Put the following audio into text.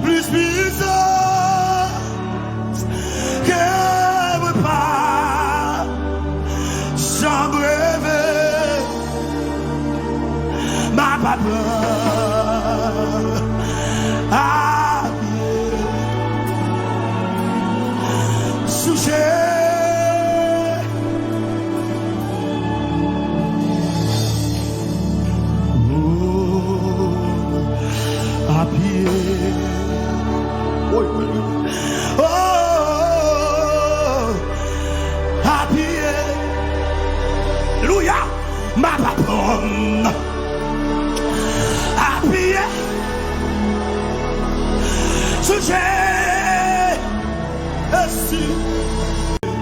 Plus puissance que pas, sans brevet, ma papa, à pied, sujet. À pied. Oh, à pied. Alléluia. Ma papa. À pied. Sujet.